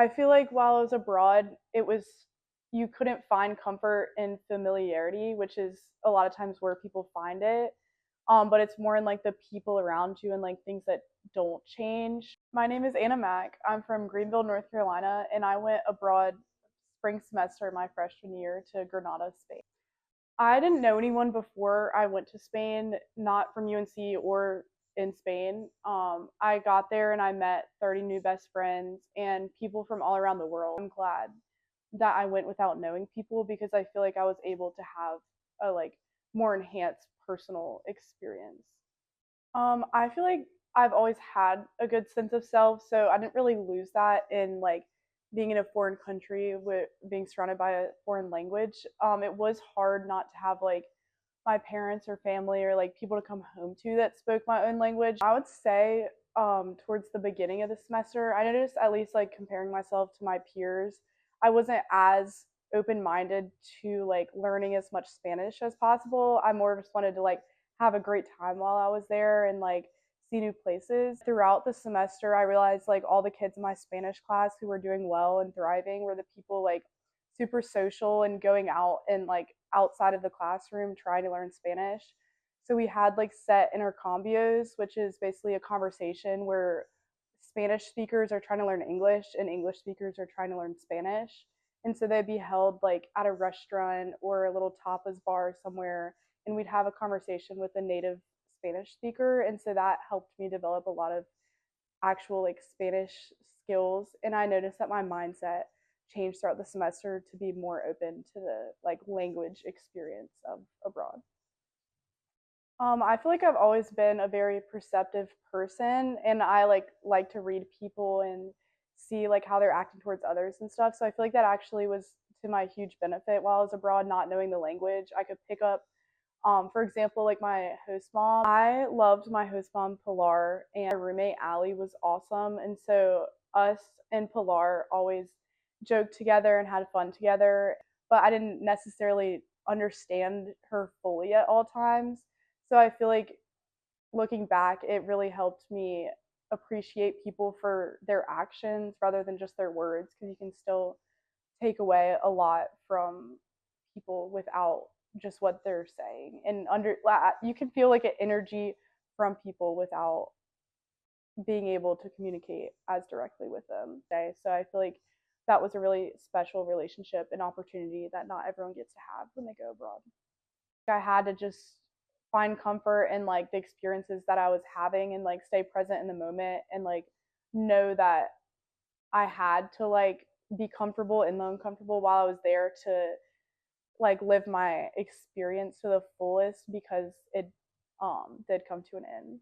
I feel like while I was abroad, it was you couldn't find comfort in familiarity, which is a lot of times where people find it. But it's more in like the people around you and like things that don't change. My name is Anna Mack. I'm from Greenville, North Carolina, and I went abroad spring semester my freshman year to Granada, Spain. I didn't know anyone before I went to Spain, not from UNC or in Spain. I got there and I met 30 new best friends and people from all around the world. I'm glad that I went without knowing people because I feel like I was able to have a like more enhanced personal experience. I feel like I've always had a good sense of self, so I didn't really lose that in like being in a foreign country with being surrounded by a foreign language. It was hard not to have like my parents or family or like people to come home to that spoke my own language. I would say towards the beginning of the semester, I noticed at least like comparing myself to my peers, I wasn't as open minded to like learning as much Spanish as possible. I more just wanted to like have a great time while I was there and like see new places. Throughout the semester, I realized like all the kids in my Spanish class who were doing well and thriving were the people like super social and going out and like outside of the classroom trying to learn Spanish. So we had like set intercambios, which is basically a conversation where Spanish speakers are trying to learn English and English speakers are trying to learn Spanish. And so they'd be held like at a restaurant or a little tapas bar somewhere, and we'd have a conversation with a native Spanish speaker. And so that helped me develop a lot of actual like Spanish skills. And I noticed that my mindset changed throughout the semester to be more open to the like language experience of abroad. I feel like I've always been a very perceptive person, and I like to read people and see like how they're acting towards others and stuff. So I feel like that actually was to my huge benefit while I was abroad, not knowing the language. I could pick up, for example, like my host mom. I loved my host mom Pilar, and my roommate Allie was awesome, and so us and Pilar always joked together and had fun together. But I didn't necessarily understand her fully at all times. So I feel like looking back, it really helped me appreciate people for their actions rather than just their words because you can still take away a lot from people without just what they're saying and under you can feel like an energy from people without being able to communicate as directly with them. So I feel like that was a really special relationship and opportunity that not everyone gets to have when they go abroad. I had to just find comfort in like the experiences that I was having and like stay present in the moment and like know that I had to like be comfortable in the uncomfortable while I was there to like live my experience to the fullest because it did come to an end.